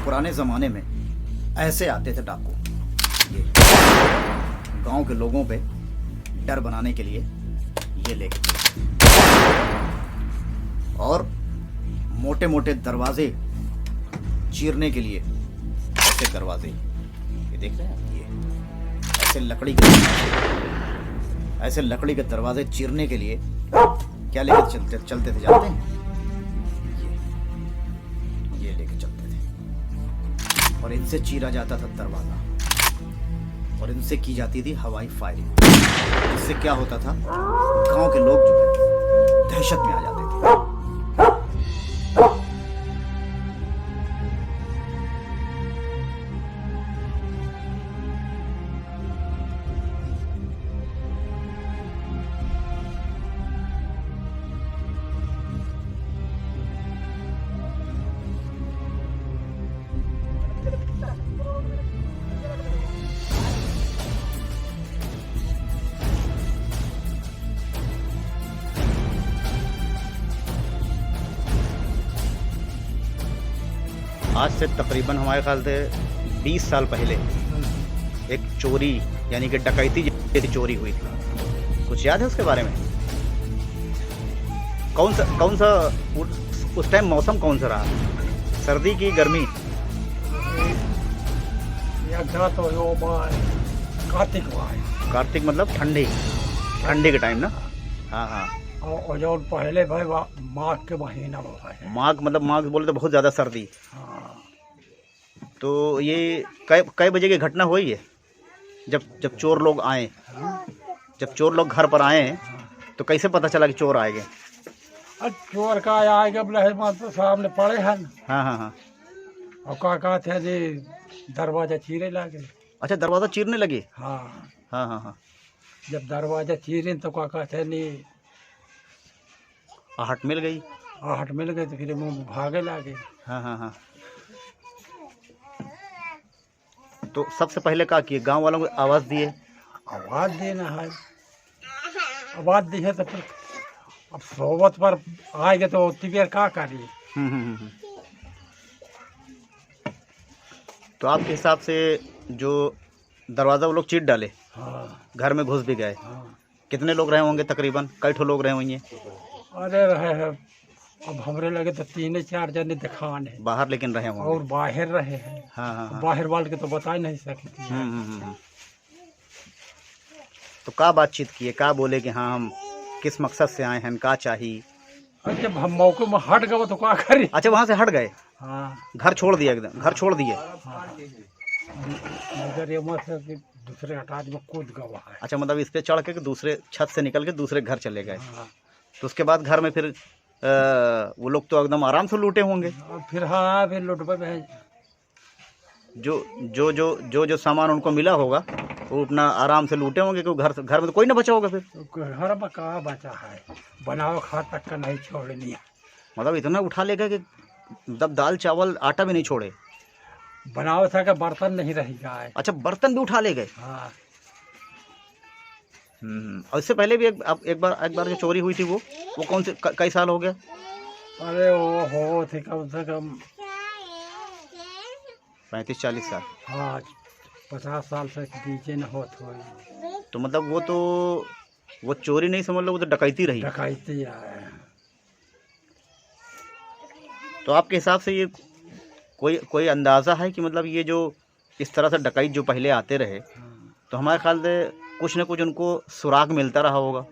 पुराने ज़माने में ऐसे आते थे डाकू। ये गांव के लोगों पे डर बनाने के लिए ये लेके चले और मोटे मोटे दरवाजे चीरने के लिए ऐसे दरवाजे, ये देख रहे हैं, ये ऐसे लकड़ी के दरवाजे चीरने के लिए क्या लेके चलते थे जानते हैं? ये लेके चलते थे और इनसे चीरा जाता था दरवाजा और इनसे की जाती थी हवाई फायरिंग। इससे क्या होता था, गांव के लोग जो है दहशत में आ जाते थे। आज से तकरीबन हमारे ख्याल से 20 साल पहले एक चोरी यानी कि डकैती जैसी चोरी हुई थी। कुछ याद है उसके बारे में? कौन सा उस टाइम मौसम कौन सा रहा, सर्दी की गर्मी? कार्तिक मतलब ठंडी के टाइम ना? हाँ हाँ। और जो पहले भाई माघ के महीना में है। माघ मतलब माघ बोले तो बहुत ज़्यादा सर्दी। हाँ। तो ये कई बजे की घटना हुई है जब चोर लोग आए? जब चोर लोग घर पर आए तो कैसे पता चला कि चोर आएंगे? चोर का आएगा बोले तो सामने पड़े हैं। हाँ हाँ हाँ। और का थे जी दरवाजा चीरे लगे। अच्छा, दरवाज़ा चीरने लगे? हाँ हाँ हाँ हाँ। जब दरवाजा चीरे तो का थे नहीं आहट मिल गई। आहट मिल गई तो फिर मुँह भागे लगे। हाँ हाँ हाँ। तो सबसे पहले क्या किए, गांव वालों को आवाज़ दिए? आवाज़ देना है, आवाज़ दी है तो फिर अब सोबत पर आएंगे तो उतनी देर क्या करिए। तो आपके हिसाब से जो दरवाज़ा वो लोग चीर डाले, हाँ घर में घुस भी गए, हाँ। कितने लोग रहे होंगे तकरीबन? कई ठो लोग रहे होंगे? अरे रहे हैं, अब हमरे लगे तो 3-4 जने दिखान है बाहर लेकिन रहे होंगे। और बाहर रहे हैं। हाँ हाँ हाँ। बाहर वाले के तो बता नहीं सकते। तो क्या बातचीत किए, क्या बोले कि हाँ हम किस मकसद से आए हैं, क्या चाहिए? और जब हम मौके में हट गए तो क्या करें? अच्छा, वहाँ से हट गए? हाँ। घर छोड़ दिया, एकदम घर छोड़ दिए? हाँ। मगर ये मत है कि दूसरे हटाज में कूद गवा है। अच्छा, मतलब इस पे चढ़ के दूसरे छत से निकल के दूसरे घर चले गए। हाँ। तो उसके बाद घर में फिर वो लोग तो एकदम आराम से लूटे होंगे। और फिर हाँ फिर लुटबे में जो सामान उनको मिला होगा वो अपना आराम से लूटे होंगे, क्योंकि घर में तो कोई ना बचा होगा। फिर तो घर में कहाँ बचा है, बनाओ खा तक का नहीं छोड़नी है। मतलब इतना उठा ले गए कि तब दाल चावल आटा भी नहीं छोड़े? बनाओ था कि बर्तन नहीं रहेगा है। अच्छा, बर्तन भी उठा ले गए? हाँ। और इससे पहले भी एक बार जो चोरी हुई थी वो कौन से कई साल हो गया? अरे वो हो थे कम से कम 35-40 साल। हाँ 50 साल से पीछे न होत हो। तो मतलब वो चोरी नहीं समझ लो, वो तो डकैती रही। डकैती है। तो आपके हिसाब से ये कोई अंदाज़ा है कि मतलब ये जो इस तरह से डकैत जो पहले आते रहे, तो हमारे ख्याल से कुछ न कुछ उनको सुराग मिलता रहा होगा?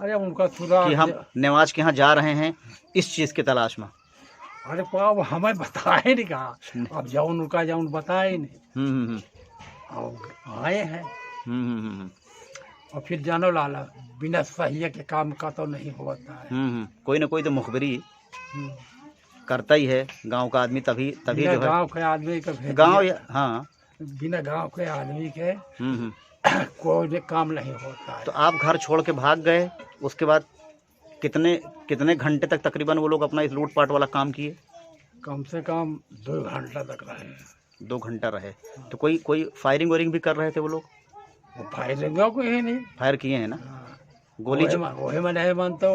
अरे उनका सुराग कि हम नवाज के यहाँ जा रहे हैं इस चीज़ की तलाश में। अरे पाव हमें बताए नहीं कहा, अब जाऊँ उनका जाऊँ बताए नहीं। और आए हैं। और फिर जानो लाला बिना सही के काम का तो नहीं होता है। कोई ना कोई तो मुखबिरी करता ही है गांव का आदमी, तभी जो है गांव के आदमी का गांव। हाँ, बिना गांव के आदमी के कोई काम नहीं होता है। तो आप घर छोड़ के भाग गए, उसके बाद कितने घंटे तक तकरीबन वो लोग अपना इस लूटपाट वाला काम किए? कम से कम 2 घंटा तक रहे। 2 घंटा रहे। तो कोई फायरिंग वायरिंग भी कर रहे थे वो लोग? वो फायरिंग को ही नहीं फायर किए हैं ना? गोली वही में नहीं मानते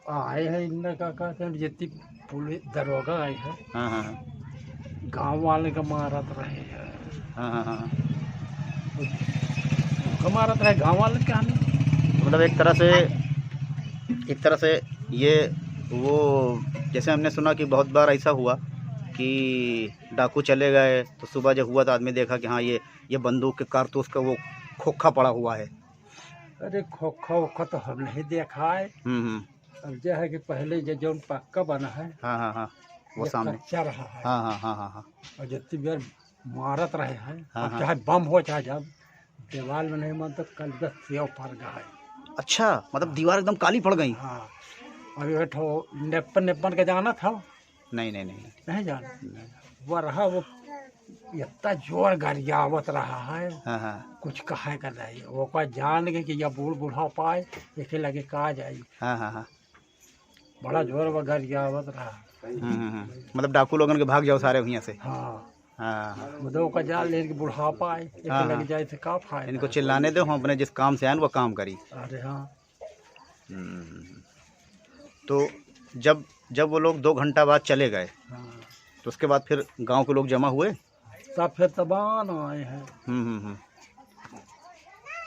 आए हैं इनका का कहते हैं जितनी पुलिस दरोगा आए हैं। हाँ हाँ हाँ। गांव वाले का मारत रहे हैं, हाँ हाँ हाँ। का मारत रहे गांव वाले क्या नहीं। मतलब एक तरह से ये वो, जैसे हमने सुना कि बहुत बार ऐसा हुआ कि डाकू चले गए तो सुबह जब हुआ तो आदमी देखा कि हाँ ये बंदूक के कारतूस का वो खोखा पड़ा हुआ है। अरे खोखा वोखा तो हम नहीं देखा है। अब जो है कि पहले जो पक्का बना है, हाँ हाँ हाँ, वो ये सामने कच्चा रहा है। हाँ हाँ हाँ हाँ हाँ। और जितनी देर मारत रहे हैं, हाँ, अब हाँ। चाहे बम हो चाहे जब दीवार में नहीं मन तो कल 10 सेव फर गया है। अच्छा, मतलब दीवार एकदम काली पड़ गई? हाँ, अभी बैठो नेपन का जाना था। नहीं नहीं नहीं नहीं जाना, वो रहा वो इतना जोर गरियावत रहा है। हाँ हाँ कुछ कहे का नहीं, वो कोई जान के कि यह बूढ़ा पाए देखे लगे कहा जाए। हाँ हाँ हाँ। बड़ा जोर वो गरियावत रहा। मतलब डाकू लोगन के भाग जाओ सारे यहाँ से। हाँ, हाँ, दो का जाल लेने के बुढ़ा पाए देखे हाँ, लगे हाँ। जाए से का फायदा। इनको चिल्लाने दो, हम अपने जिस काम से आए वो काम करी। अरे हाँ, तो जब वो लोग 2 घंटा बाद चले गए हाँ। तो उसके बाद फिर गांव के लोग जमा हुए। तब फिर तबान आए हैं।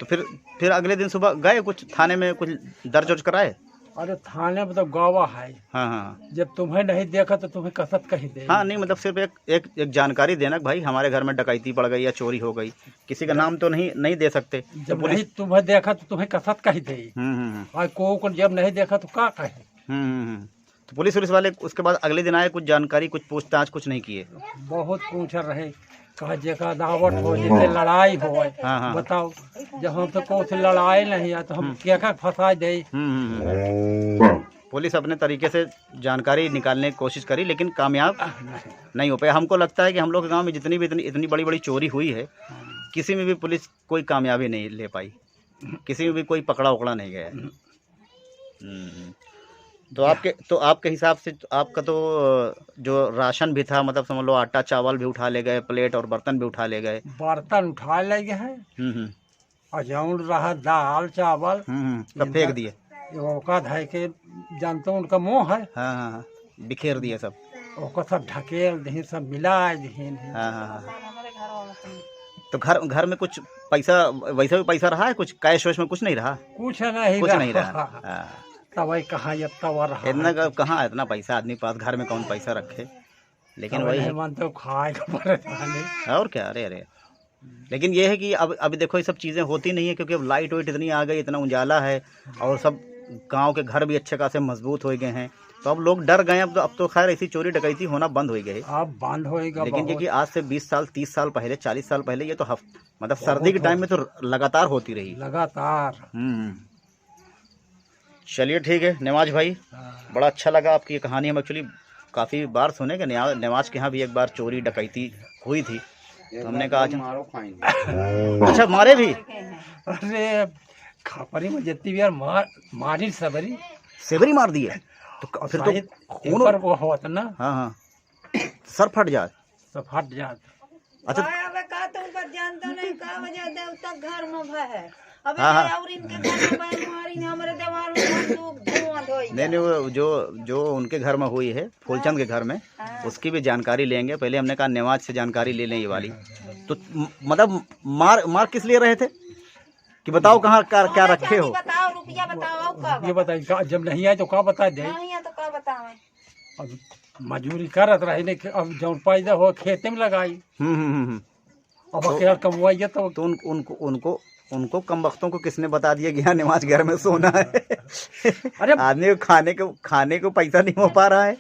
तो फिर अगले दिन सुबह गए कुछ थाने में कुछ दर्ज वर्ज कराए? अरे थाने में तो गवाह है। हाँ हाँ जब तुम्हें नहीं देखा तो तुम्हें कसत कही दे। हाँ। नहीं मतलब सिर्फ एक जानकारी देना कि भाई हमारे घर में डकैती पड़ गई या चोरी हो गई, किसी का नाम तो नहीं दे सकते। तो जब पुलिस नहीं तुम्हें देखा तो तुम्हें कसत कही दे। और को जब नहीं देखा तो क्या कहे। तो पुलिस वाले उसके बाद अगले दिन आए, कुछ जानकारी कुछ पूछताछ कुछ नहीं किए? बहुत पूछ रहे, कहा जेका दावत हो जैसे लड़ाई हो। हाँ, हाँ। बताओ, जब हम तो कोई से लड़ाई नहीं है तो हम क्या फंसा दे। पुलिस अपने तरीके से जानकारी निकालने की कोशिश करी लेकिन कामयाब नहीं हो पाया। हमको लगता है कि हम लोग के गांव में जितनी भी इतनी बड़ी बड़ी चोरी हुई है, किसी में भी पुलिस कोई कामयाबी नहीं ले पाई, किसी में भी कोई पकड़ा उकड़ा नहीं गया। तो आपके हिसाब से आपका तो जो राशन भी था, मतलब समझ लो आटा चावल भी उठा ले गए, प्लेट और बर्तन भी उठा ले गए। बर्तन उठा ले गए हैं और जौन रहा दाल चावल सब फेंक दिए। ओका धाय के जानते हो उनका मुँह है। हाँ हाँ हाँ, बिखेर दिए सब। ओका सब ढकेल दही, सब मिला दही। हाँ हाँ हाँ। तो घर में कुछ पैसा, वैसा भी पैसा रहा है कुछ कैश वैश में? कुछ नहीं रहा, कुछ नहीं रहा। तब कहाँ रहा इतना कहाँ इतना पैसा आदमी पास, घर में कौन पैसा रखे। लेकिन वही मानते खाएगा परेशानी और क्या। अरे लेकिन ये है कि अब देखो ये सब चीज़ें होती नहीं है क्योंकि अब लाइट वाइट इतनी आ गई, इतना उजाला है और सब गांव के घर भी अच्छे खासे मजबूत हो गए हैं, तो अब लोग डर गए। अब तो खैर ऐसी चोरी डकैती होना बंद हो गई। अब बंद होएगा। लेकिन ये कि आज से 20 साल 30 साल पहले 40 साल पहले ये तो मतलब सर्दी के टाइम में तो लगातार होती रही। लगातार। चलिए ठीक है नवाज भाई, बड़ा अच्छा लगा आपकी ये कहानी। हम एक्चुअली काफ़ी बार सुने कि नवाज के यहाँ भी एक बार चोरी डकैती हुई थी, तो हमने कहा मारो खाएंगे। अच्छा मारे भी? अरे खापरी में जितनी भी मारी सेवरी मार दी है तो फिर तो खून वो होता ना। हाँ हाँ, सर फट जाए। सब फट जाता। अच्छा का तुम पर जानता नहीं का वजह देवता घर में भय है। अबे हाँ, हाँ। और इनके घर में बैल मारी ने हमरे दीवार में बंदूक धुआं धोई। नहीं वो जो उनके घर में हुई है, फूलचंद के घर में, उसकी भी जानकारी लेंगे। पहले हमने कहा नवाज से जानकारी ले लें ये वाली। तो मतलब मार किस लिए रहे थे कि बताओ कहाँ क्या रखे हो? बताओ रुपया बताओ कब ये बताइए, जब नहीं आए तो क्या बता दे। नहीं है तो का बतावे। अब मजूरी करत रहे ने, अब जौन पैदा हो खेते में लगाई। अब अकेला कमवाइए तो उनको कम वक्तों को किसने बता दिया कि यहाँ नवाज घर में सोना है? अरे आदमी को खाने को पैसा नहीं हो पा रहा है।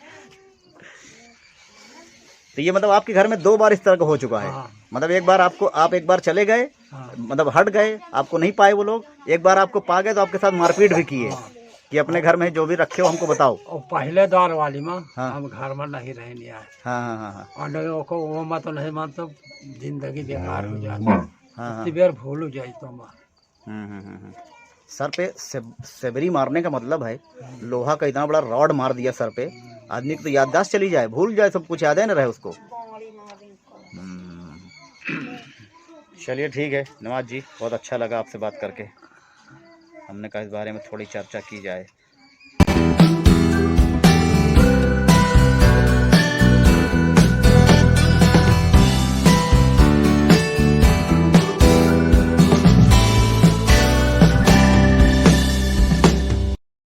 तो ये मतलब आपके घर में 2 बार इस तरह का हो चुका है। हाँ। मतलब आप एक बार चले गए, हाँ। मतलब हट गए, आपको नहीं पाए वो लोग। एक बार आपको पा गए तो आपके साथ मारपीट भी किए। हाँ। कि अपने घर में जो भी रखे हो हमको बताओ। और पहले दौर वाली में हाँ। हम घर में नहीं रहने आए। हाँ हाँ हाँ हाँ और नहीं को वो मत नहीं मानते, जिंदगी बेकार हो जाती। हाँ। इतनी बेर भूल हो जाए तो माँ। सर पे सेवरी मारने का मतलब है लोहा का इतना बड़ा रॉड मार दिया सर पे, आदमी की तो याददाश्त चली जाए, भूल जाए, सब कुछ याद है ना रहे उसको। चलिए ठीक है नवाज जी, बहुत अच्छा लगा आपसे बात करके। हमने कहा इस बारे में थोड़ी चर्चा की जाए।